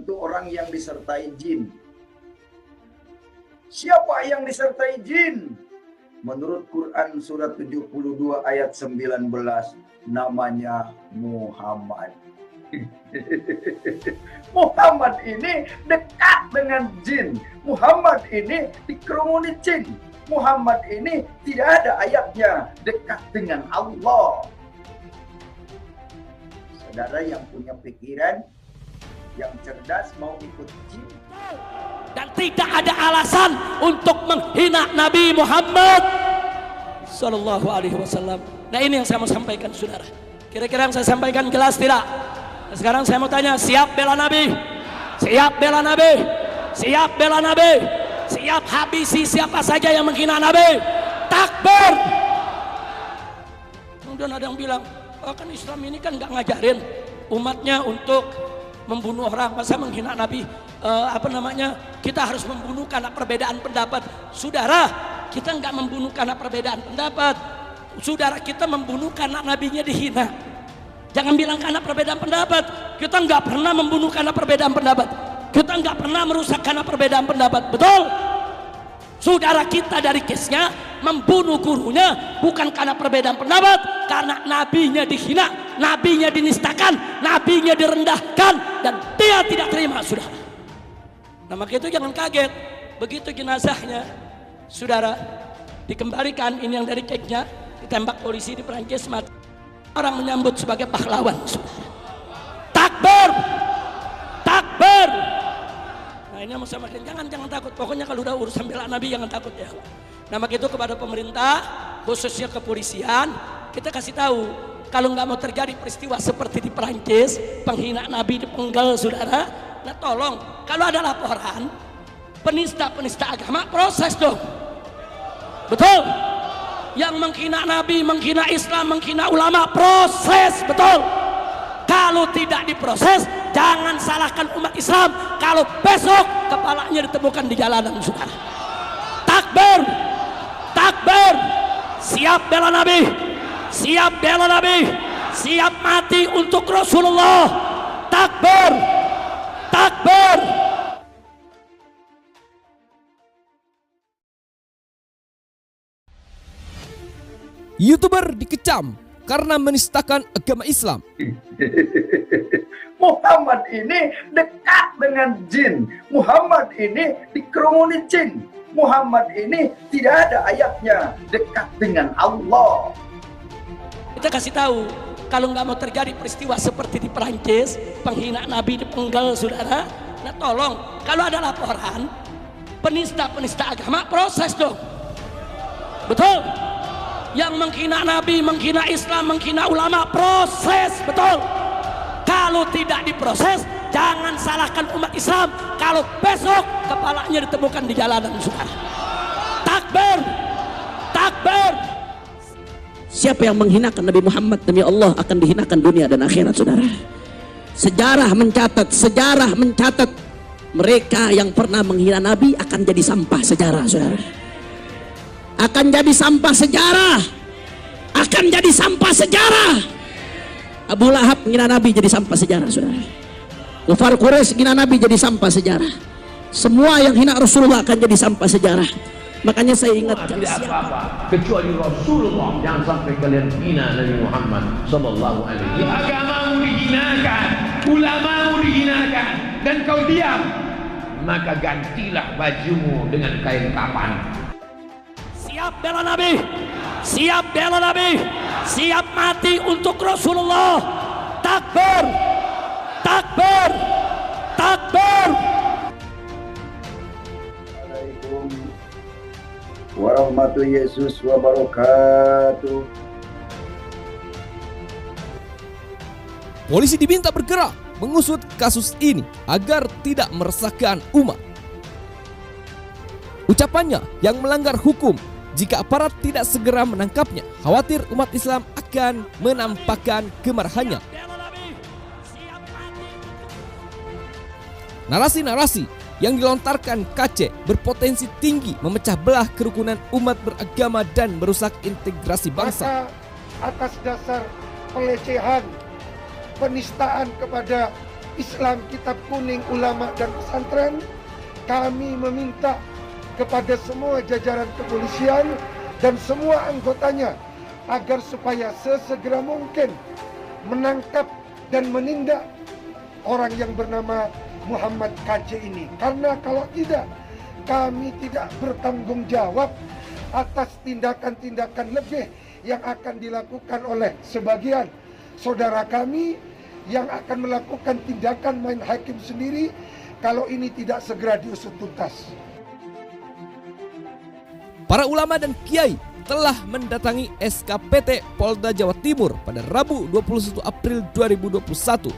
itu orang yang disertai jin. Siapa yang disertai jin? Menurut Quran surat 72 ayat 19, namanya Muhammad. Muhammad ini dekat dengan jin. Muhammad ini dikerumuni jin. Muhammad ini tidak ada ayatnya dekat dengan Allah. Saudara yang punya pikiran, yang cerdas mau ikut jin. Dan tidak ada alasan untuk menghina Nabi Muhammad Sallallahu Alaihi Wasallam. Nah, ini yang saya mau sampaikan, saudara. Kira-kira yang saya sampaikan jelas tidak? Nah, sekarang saya mau tanya, siap bela Nabi? Siap bela Nabi? Siap bela Nabi? Siap habisi siapa saja yang menghina Nabi? Takbir! Kemudian ada yang bilang, oh, kan Islam ini kan nggak ngajarin umatnya untuk membunuh orang, masa menghina Nabi? Kita harus membunuh karena perbedaan pendapat. Saudara, kita nggak membunuh karena perbedaan pendapat. Saudara, kita membunuh karena nabinya dihina. Jangan bilang karena perbedaan pendapat. Kita nggak pernah membunuh karena perbedaan pendapat. Kita nggak pernah merusak karena perbedaan pendapat. Betul? Saudara, kita dari kesnya membunuh gurunya bukan karena perbedaan pendapat, karena nabinya dihina, nabinya dinistakan, nabinya direndahkan, dan dia tidak terima, saudara. Nah, maka itu jangan kaget begitu jenazahnya, saudara, dikembalikan. Ini yang dari ceknya, ditembak polisi di Perancis, mati. Orang menyambut sebagai pahlawan, saudara. Takbir! Takbir! Nah, ini mau samakan, jangan takut. Pokoknya kalau udah urusan bela Nabi jangan takut ya. Nah, maka itu kepada pemerintah, khususnya kepolisian, kita kasih tahu, kalau nggak mau terjadi peristiwa seperti di Perancis, penghina Nabi dipenggal, saudara. Nah, tolong, kalau ada laporan penista agama, proses dong. Betul? Yang menghina Nabi, menghina Islam, menghina ulama, proses, betul? Kalau tidak diproses, jangan salahkan umat Islam kalau besok kepalanya ditemukan di jalanan, saudara. Takbir! Takbir! Siap bela Nabi, siap bela Nabi, siap mati untuk Rasulullah. Takbir! Takbir! YouTuber dikecam karena menistakan agama Islam. Muhammad ini dekat dengan jin. Muhammad ini dikerumuni jin. Muhammad ini tidak ada ayatnya dekat dengan Allah. Kita kasih tahu, kalau nggak mau terjadi peristiwa seperti di Perancis, penghina Nabi dipenggal, saudara. Nah, tolong, kalau ada laporan penista agama, proses dong. Betul? Yang menghina Nabi, menghina Islam, menghina ulama, proses, betul? Kalau tidak diproses, jangan salahkan umat Islam kalau besok kepalanya ditemukan di jalanan, saudara. Takbir! Takbir! Siapa yang menghinakan Nabi Muhammad, demi Allah akan dihinakan dunia dan akhirat, saudara. Sejarah mencatat mereka yang pernah menghina Nabi akan jadi sampah sejarah, saudara. Akan jadi sampah sejarah. Akan jadi sampah sejarah. Abu Lahab menghina Nabi jadi sampah sejarah, saudara. Kufar Quraisy menghina Nabi jadi sampah sejarah. Semua yang hina Rasulullah akan jadi sampah sejarah. Makanya saya ingatkan, tidak apa-apa kecuali Rasulullah, jangan sampai kalian hina Nabi Muhammad sallallahu alaihi wasallam. Agamamu dihinakan, ulamamu dihinakan, dan kau diam, maka gantilah bajumu dengan kain kapan. Siap bela Nabi, siap bela Nabi, siap mati untuk Rasulullah. Takbir! Takbir! Takbir! Warahmatullahi Yesus wabarakatuh. Polisi diminta bergerak mengusut kasus ini agar tidak meresahkan umat. Ucapannya yang melanggar hukum jika aparat tidak segera menangkapnya. Khawatir umat Islam akan menampakkan kemarahannya. Narasi-narasi yang dilontarkan KC berpotensi tinggi memecah belah kerukunan umat beragama dan merusak integrasi bangsa. Maka atas dasar pelecehan, penistaan kepada Islam Kitab Kuning Ulama dan Pesantren, kami meminta kepada semua jajaran kepolisian dan semua anggotanya agar supaya sesegera mungkin menangkap dan menindak orang yang bernama Muhammad KC ini. Karena kalau tidak, kami tidak bertanggung jawab atas tindakan-tindakan lebih yang akan dilakukan oleh sebagian saudara kami yang akan melakukan tindakan main hakim sendiri kalau ini tidak segera diusut tuntas. Para ulama dan kiai telah mendatangi SKPT Polda Jawa Timur pada Rabu 21 April 2021,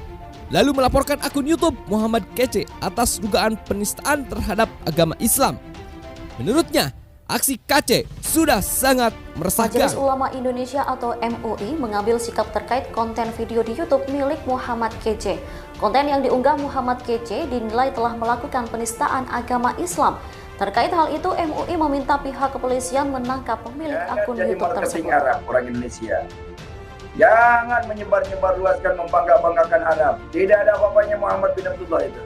lalu melaporkan akun YouTube Muhammad KC atas dugaan penistaan terhadap agama Islam. Menurutnya, aksi KC sudah sangat meresahkan. Majelis Ulama Indonesia atau MUI mengambil sikap terkait konten video di YouTube milik Muhammad KC. Konten yang diunggah Muhammad KC dinilai telah melakukan penistaan agama Islam. Terkait hal itu, MUI meminta pihak kepolisian menangkap pemilik akun YouTube tersebut. Arab orang Indonesia. Jangan menyebar-nyebar luaskan, membangga-banggakan Arab. Tidak ada apa-apanya Muhammad bin Abdullah itu.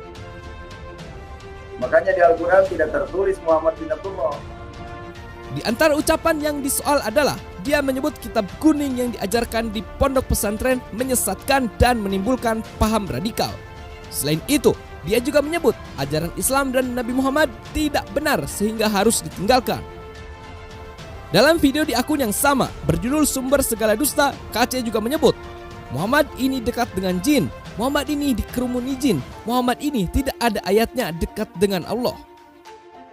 Makanya di Al-Quran tidak tertulis Muhammad bin Abdullah. Di antara ucapan yang disoal adalah dia menyebut kitab kuning yang diajarkan di pondok pesantren menyesatkan dan menimbulkan paham radikal. Selain itu, dia juga menyebut ajaran Islam dan Nabi Muhammad tidak benar sehingga harus ditinggalkan. Dalam video di akun yang sama berjudul Sumber Segala Dusta, KC juga menyebut Muhammad ini dekat dengan jin, Muhammad ini dikerumuni jin, Muhammad ini tidak ada ayatnya dekat dengan Allah.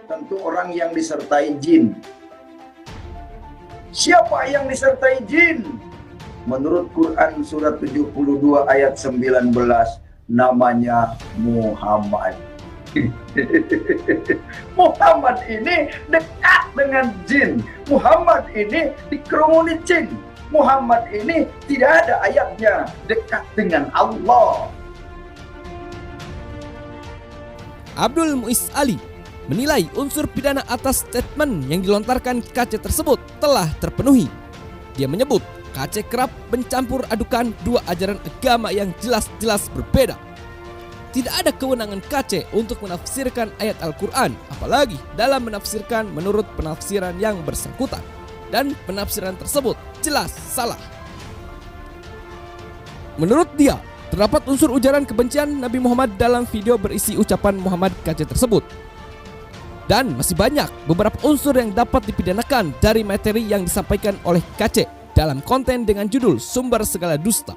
Tentu orang yang disertai jin. Siapa yang disertai jin? Menurut Quran surat 72 ayat 19, namanya Muhammad. Muhammad ini dekat dengan jin. Muhammad ini dikerumuni jin. Muhammad ini tidak ada ayatnya dekat dengan Allah. Abdul Muiz Ali menilai unsur pidana atas statement yang dilontarkan KC tersebut telah terpenuhi. Dia menyebut KC kerap mencampur adukan dua ajaran agama yang jelas-jelas berbeda. Tidak ada kewenangan KC untuk menafsirkan ayat Al-Quran, apalagi dalam menafsirkan menurut penafsiran yang bersangkutan. Dan penafsiran tersebut jelas salah. Menurut dia, terdapat unsur ujaran kebencian Nabi Muhammad dalam video berisi ucapan Muhammad KC tersebut. Dan masih banyak beberapa unsur yang dapat dipidanakan dari materi yang disampaikan oleh KC dalam konten dengan judul Sumber Segala Dusta.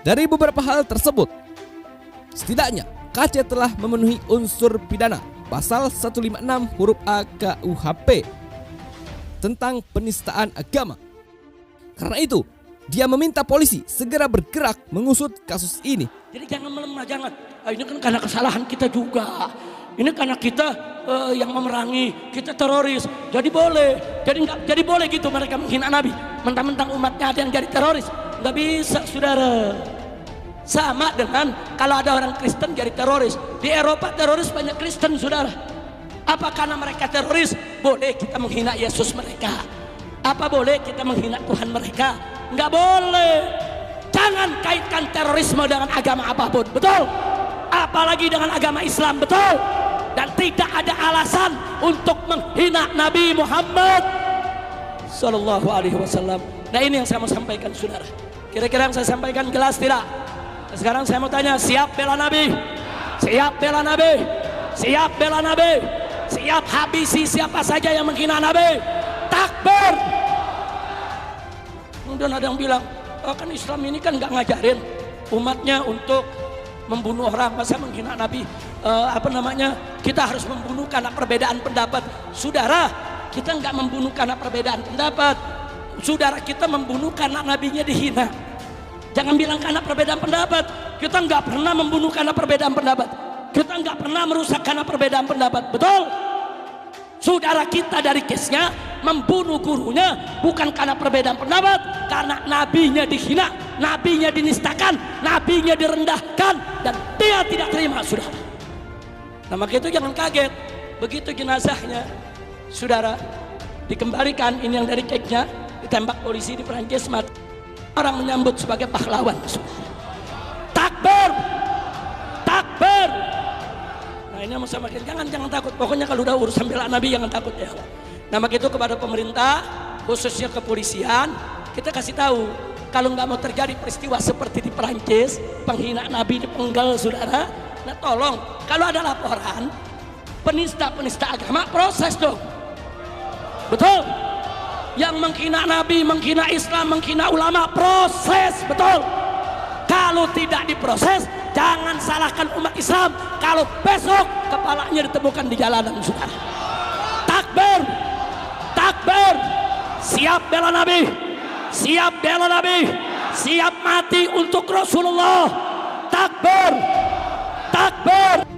Dari beberapa hal tersebut, setidaknya KC telah memenuhi unsur pidana pasal 156 huruf A KUHP tentang penistaan agama. Karena itu, dia meminta polisi segera bergerak mengusut kasus ini. Jadi jangan melemah, jangan. Ini kan karena kesalahan kita juga. Ini karena kita yang memerangi, kita teroris. Jadi boleh, jadi boleh gitu mereka menghina Nabi. Mentang-mentang umatnya ada yang jadi teroris. Nggak bisa, saudara. Sama dengan kalau ada orang Kristen jadi teroris. Di Eropa teroris banyak Kristen, saudara. Apa karena mereka teroris boleh kita menghina Yesus mereka? Apa boleh kita menghina Tuhan mereka? Nggak boleh. Jangan kaitkan terorisme dengan agama apapun, betul? Apalagi dengan agama Islam, betul? Dan tidak ada alasan untuk menghina Nabi Muhammad Sallallahu Alaihi Wasallam. Nah, ini yang saya mau sampaikan, saudara. Kira-kira yang saya sampaikan jelas tidak? Sekarang saya mau tanya, siap bela Nabi? Siap bela Nabi? Siap bela Nabi? Siap habisi siapa saja yang menghina Nabi? Takbir! Kemudian ada yang bilang, oh, kan Islam ini kan nggak ngajarin umatnya untuk membunuh orang, masa menghina Nabi? Kita harus membunuh karena perbedaan pendapat. Saudara, kita nggak membunuh karena perbedaan pendapat. Saudara, kita membunuh karena nabinya dihina. Jangan bilang karena perbedaan pendapat. Kita nggak pernah membunuh karena perbedaan pendapat. Kita nggak pernah merusak karena perbedaan pendapat. Betul? Saudara kita dari kesnya membunuh gurunya bukan karena perbedaan pendapat, karena nabinya dihina, nabinya dinistakan, nabinya direndahkan, dan dia tidak terima, saudara. Nah, maka itu jangan kaget begitu jenazahnya, saudara, dikembalikan. Ini yang dari keknya ditembak polisi di Perancis mati. Orang menyambut sebagai pahlawan, saudara. Takbir! lainnya mau samakin, jangan takut. Pokoknya kalau udah urusan bela Nabi jangan takut ya. Nah maka itu kepada pemerintah, khususnya kepolisian, kita kasih tahu kalau nggak mau terjadi peristiwa seperti di Perancis, penghinaan Nabi dipenggal saudara. Nah tolong kalau ada laporan penista agama, proses dong. Betul? Yang menghina Nabi, menghina Islam, menghina ulama, proses, betul. Kalau tidak diproses, jangan salahkan umat Islam kalau besok kepalanya ditemukan di jalanan, saudara. Takbir, takbir, siap bela Nabi, siap bela Nabi, siap mati untuk Rasulullah. Takbir, takbir.